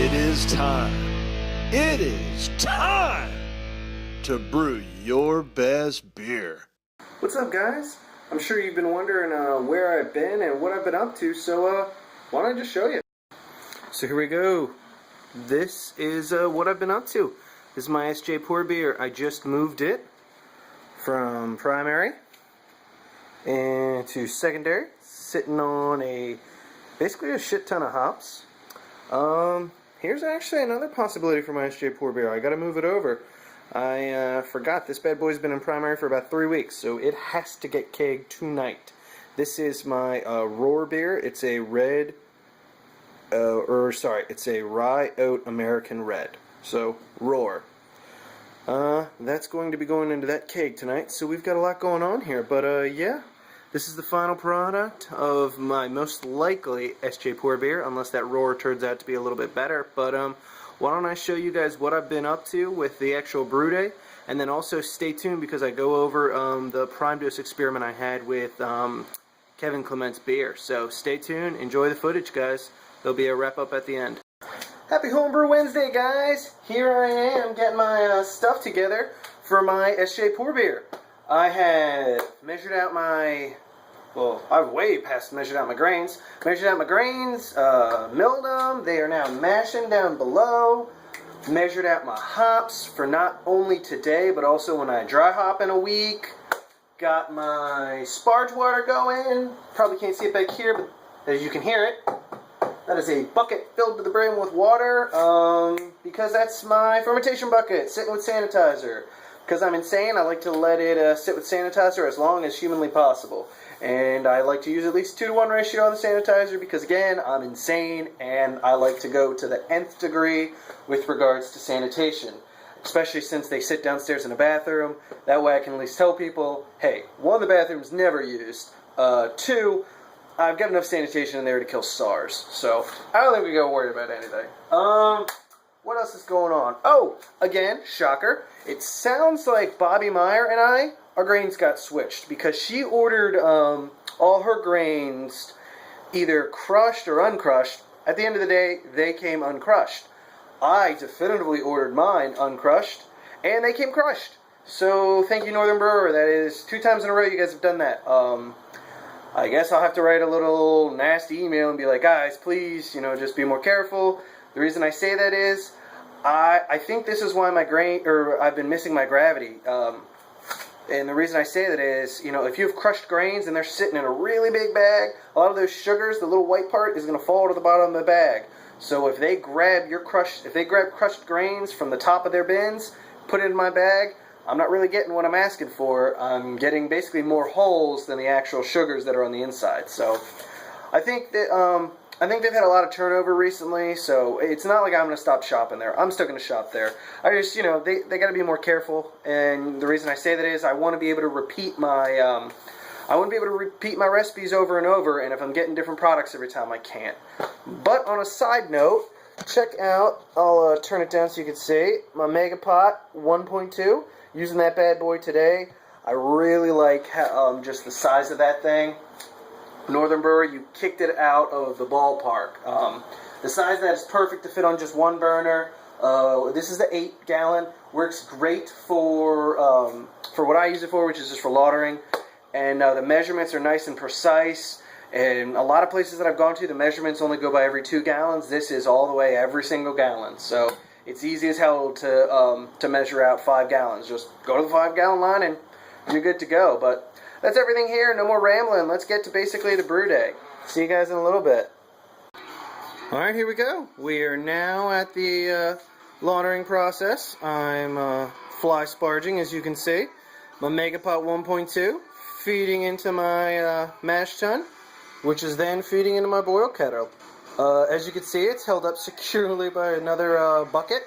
It is time. It is time to brew your best beer. What's up, guys? I'm sure you've been wondering where I've been and what I've been up to, so why don't I just show you? So here we go. This is what I've been up to. This is my Sjporr beer. I just moved it from primary into secondary, sitting on basically a shit ton of hops. Here's actually another possibility for my Sjporr beer. I gotta move it over. I forgot this bad boy's been in primary for about 3 weeks, so it has to get kegged tonight. This is my Roar beer. It's a red, it's a rye oat American red. So Roar. That's going to be going into that keg tonight. So we've got a lot going on here, but yeah. This is the final product of my most likely Sjporr beer, unless that Roar turns out to be a little bit better. But why don't I show you guys what I've been up to with the actual brew day, and then also stay tuned because I go over the prime dose experiment I had with Kevin Clements Beer. So stay tuned, enjoy the footage, guys. There'll be a wrap up at the end. Happy Homebrew Wednesday, guys! Here I am getting my stuff together for my Sjporr beer. I had measured out I've way past measured out my grains. Measured out my grains, milled them. They are now mashing down below. Measured out my hops for not only today, but also when I dry hop in a week. Got my sparge water going. Probably can't see it back here, but as you can hear it, that is a bucket filled to the brim with water, because that's my fermentation bucket, sitting with sanitizer. Because I'm insane, I like to let it sit with sanitizer as long as humanly possible. And I like to use at least 2-to-1 ratio on the sanitizer because, again, I'm insane and I like to go to the nth degree with regards to sanitation. Especially since they sit downstairs in a bathroom. That way I can at least tell people, hey, 1, the bathroom's never used. 2, I've got enough sanitation in there to kill SARS. So, I don't think we gotta worry about anything. What else is going on? Oh, again, shocker. It sounds like Bobby Meyer and our grains got switched because she ordered all her grains either crushed or uncrushed. At the end of the day, they came uncrushed. I definitively ordered mine uncrushed, and they came crushed. So thank you, Northern Brewer. That is 2 times in a row you guys have done that. I guess I'll have to write a little nasty email and be like, guys, please, just be more careful. The reason I say that is, I think this is why I've been missing my gravity. And the reason I say that is, if you have crushed grains and they're sitting in a really big bag, a lot of those sugars, the little white part, is going to fall to the bottom of the bag. So if they grab crushed grains from the top of their bins, put it in my bag, I'm not really getting what I'm asking for. I'm getting basically more holes than the actual sugars that are on the inside. So I think that they've had a lot of turnover recently, so it's not like I'm going to stop shopping there. I'm still going to shop there. I just, they got to be more careful, and the reason I say that is I want to be able to repeat my recipes over and over, and if I'm getting different products every time, I can't. But on a side note, check out, I'll turn it down so you can see, my Megapot 1.2, using that bad boy today. I really like just the size of that thing. Northern Brewer, you kicked it out of the ballpark. The size of that is perfect to fit on just one burner. This is the 8-gallon. Works great for what I use it for, which is just for lautering. And the measurements are nice and precise. And a lot of places that I've gone to, the measurements only go by every 2 gallons. This is all the way every single gallon. So it's easy as hell to measure out 5 gallons. Just go to the 5-gallon line and you're good to go. But that's everything here. No more rambling. Let's get to basically the brew day. See you guys in a little bit. Alright, here we go. We are now at the lautering process. I'm fly sparging, as you can see. My Megapot 1.2 feeding into my mash tun, which is then feeding into my boil kettle. As you can see, it's held up securely by another bucket.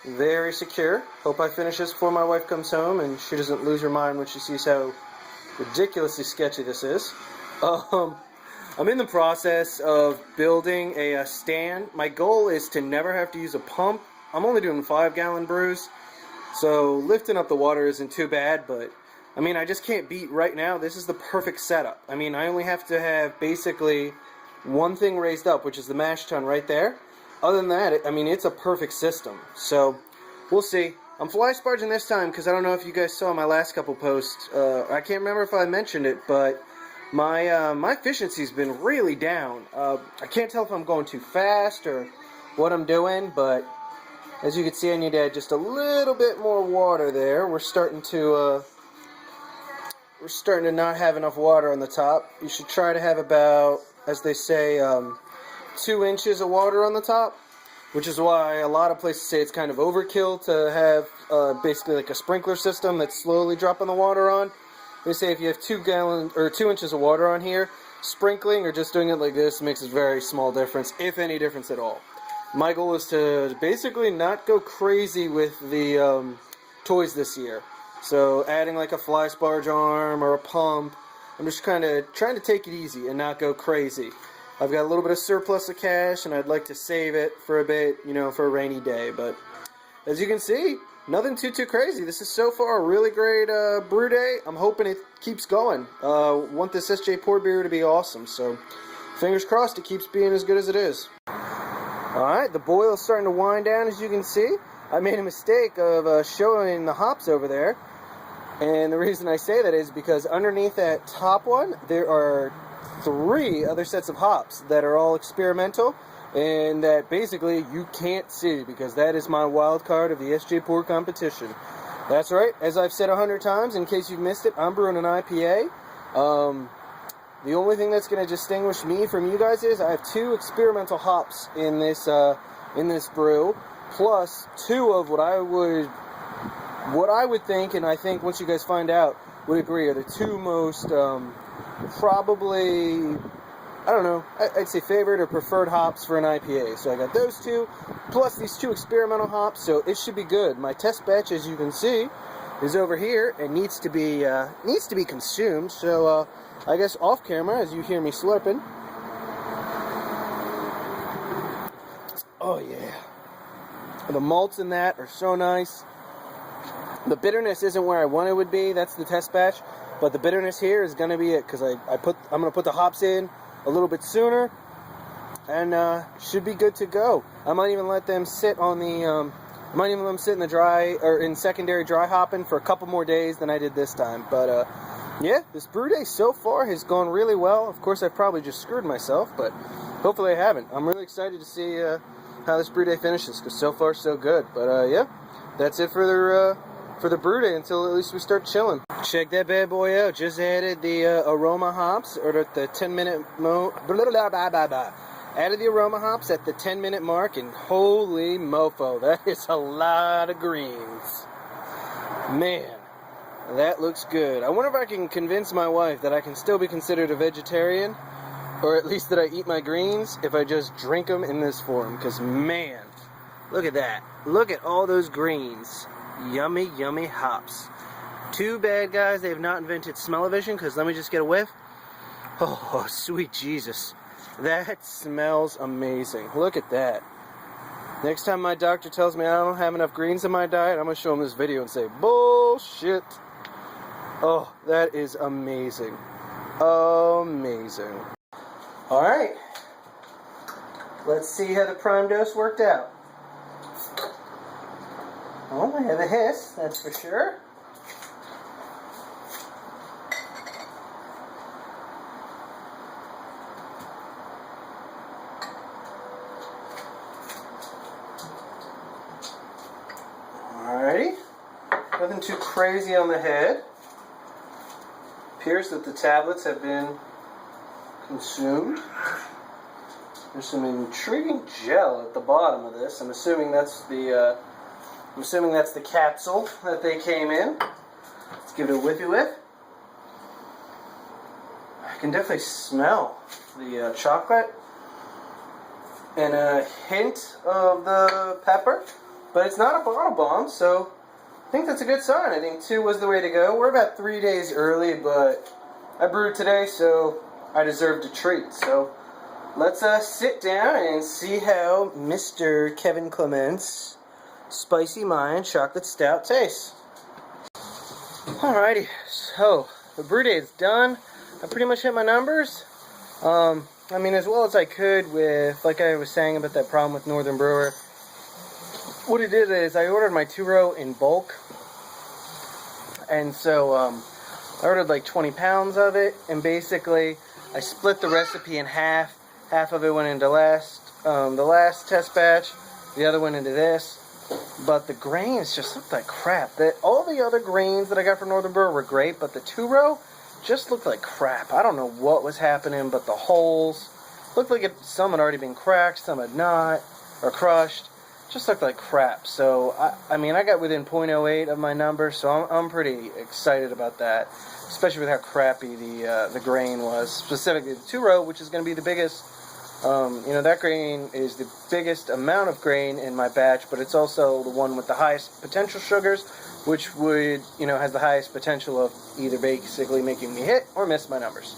Very secure. Hope I finish this before my wife comes home and she doesn't lose her mind when she sees how ridiculously sketchy this is. I'm in the process of building a stand. My goal is to never have to use a pump. I'm only doing 5-gallon brews, so lifting up the water isn't too bad, but I just can't beat right now. This is the perfect setup. I only have to have basically one thing raised up, which is the mash tun right there, other than that, I mean, it's a perfect system. So, we'll see. I'm fly sparging this time because I don't know if you guys saw my last couple posts. I can't remember if I mentioned it, but my efficiency's been really down. I can't tell if I'm going too fast or what I'm doing, but as you can see, I need to add just a little bit more water there. We're starting to not have enough water on the top. You should try to have about, as they say, 2 inches of water on the top, which is why a lot of places say it's kind of overkill to have basically like a sprinkler system that's slowly dropping the water on. They say if you have 2 inches of water on here, sprinkling or just doing it like this makes a very small difference, if any difference at all. My goal is to basically not go crazy with the toys this year. So adding like a fly sparge arm or a pump, I'm just kind of trying to take it easy and not go crazy. I've got a little bit of surplus of cash, and I'd like to save it for a bit, you know, for a rainy day. But as you can see, nothing too crazy. This is so far a really great brew day. I'm hoping it keeps going. Want this Sjporr beer to be awesome. So fingers crossed it keeps being as good as it is. Alright, the boil is starting to wind down, as you can see. I made a mistake of showing the hops over there. And the reason I say that is because underneath that top one, there are 3 other sets of hops that are all experimental and that basically you can't see because that is my wild card of the Sjporr competition. That's right, as I've said 100 times, in case you've missed it, I'm brewing an IPA. The only thing that's going to distinguish me from you guys is I have 2 experimental hops in this brew, plus 2 of what I would think, and I think once you guys find out, would agree, are the 2 most probably, I don't know, I'd say favorite or preferred hops for an IPA. So I got those 2, plus these 2 experimental hops, so it should be good. My test batch, as you can see, is over here and needs to be consumed. So I guess off camera, as you hear me slurping. Oh yeah, the malts in that are so nice. The bitterness isn't where I want it would be. That's the test batch. But the bitterness here is going to be it because I'm going to put the hops in a little bit sooner and should be good to go. I might even let them sit on the I might even let them sit in the dry or in secondary dry hopping for a couple more days than I did this time. But yeah, this brew day so far has gone really well. Of course, I've probably just screwed myself, but hopefully I haven't. I'm really excited to see how this brew day finishes because so far so good. But yeah, that's it for the brew day until at least we start chilling. Check that bad boy out. Just added the aroma hops, or the 10-minute added the aroma hops at the 10-minute mark, and holy mofo, that is a lot of greens. Man, that looks good. I wonder if I can convince my wife that I can still be considered a vegetarian, or at least that I eat my greens if I just drink them in this form. Because man, look at that. Look at all those greens. Yummy, yummy hops. Too bad, guys, they have not invented smell-o-vision, because let me just get a whiff. Oh, sweet Jesus. That smells amazing. Look at that. Next time my doctor tells me I don't have enough greens in my diet, I'm going to show him this video and say, bullshit. Oh, that is amazing. Amazing. Alright. Let's see how the prime dose worked out. Oh, I have a hiss, that's for sure. Alrighty. Nothing too crazy on the head. Appears that the tablets have been consumed. There's some intriguing gel at the bottom of this. I'm assuming that's the capsule that they came in. Let's give it a whiffy whiff. I can definitely smell the chocolate and a hint of the pepper, but it's not a bottle bomb, so I think that's a good sign. I think 2 was the way to go. We're about 3 days early, but I brewed today, so I deserved a treat. So let's sit down and see how Mr. Kevin Clements Spicy Mayan Chocolate Stout tastes. Alrighty, so the brew day is done. I pretty much hit my numbers. I mean, as well as I could with, like I was saying about that problem with Northern Brewer. What I did is I ordered my 2-row in bulk. And so I ordered like 20 pounds of it. And basically I split the recipe in half. Half of it went into the last test batch. The other went into this. But the grains just looked like crap. All the other grains that I got from Northern Brewer were great, but the 2-row just looked like crap. I don't know what was happening, but the holes looked like some had already been cracked, some had not, or crushed. Just looked like crap. So, I mean, I got within 0.08 of my number, so I'm pretty excited about that, especially with how crappy the grain was. Specifically the 2-row, which is going to be the biggest. That grain is the biggest amount of grain in my batch, but it's also the one with the highest potential sugars, which would, has the highest potential of either basically making me hit or miss my numbers.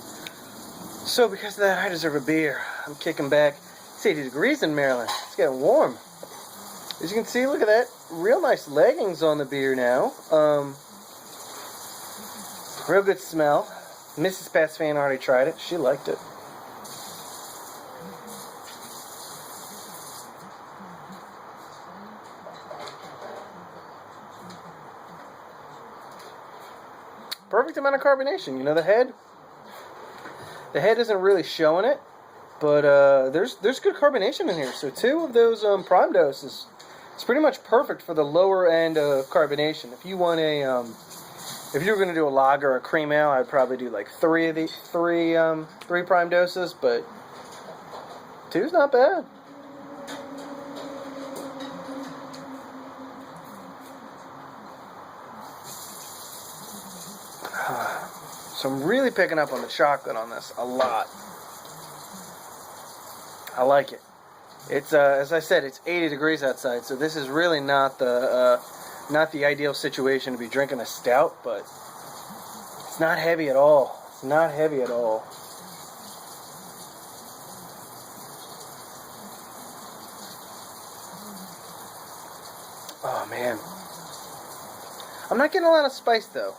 So because of that, I deserve a beer. I'm kicking back. It's 80 degrees in Maryland. It's getting warm. As you can see, look at that. Real nice leggings on the beer now. Real good smell. Mrs. Pat's fan already tried it. She liked it. Perfect amount of carbonation. The head isn't really showing it, but there's good carbonation in here. So 2 of those prime doses, it's pretty much perfect for the lower end of carbonation. If you want if you were going to do a lager or a cream ale, I'd probably do like 3 prime doses, but 2's not bad. So I'm really picking up on the chocolate on this a lot. I like it. It's as I said, it's 80 degrees outside, so this is really not the ideal situation to be drinking a stout, but it's not heavy at all. It's not heavy at all. Oh man, I'm not getting a lot of spice though.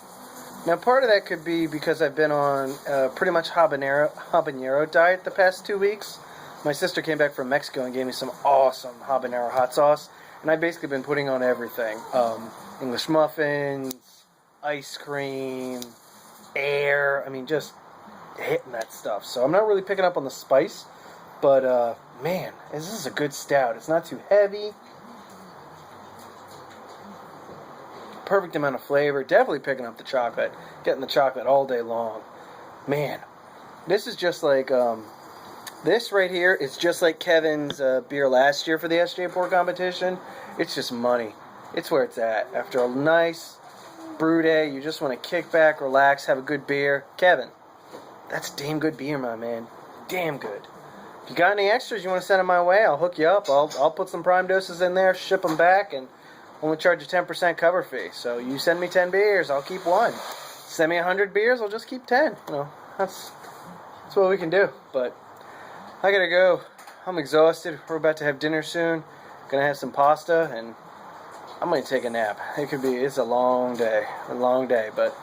Now, part of that could be because I've been on pretty much habanero diet the past 2 weeks. My sister came back from Mexico and gave me some awesome habanero hot sauce, and I've basically been putting on everything. English muffins, ice cream, air, just hitting that stuff. So I'm not really picking up on the spice, but man, this is a good stout. It's not too heavy. Perfect amount of flavor. Definitely picking up the chocolate. Getting the chocolate all day long. Man, this is just like, this right here is just like Kevin's beer last year for the Sjporr competition. It's just money. It's where it's at. After a nice brew day, you just want to kick back, relax, have a good beer. Kevin, that's damn good beer, my man. Damn good. If you got any extras you want to send them my way, I'll hook you up. I'll put some prime doses in there, ship them back, and only charge a 10% cover fee. So you send me 10 beers, I'll keep 1. Send me 100 beers, I'll just keep 10. That's what we can do. But I gotta go. I'm exhausted. We're about to have dinner soon. Gonna have some pasta, and I'm gonna take a nap. It's a long day. But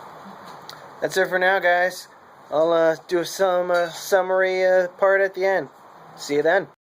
that's it for now, guys. I'll do some summary part at the end. See you then.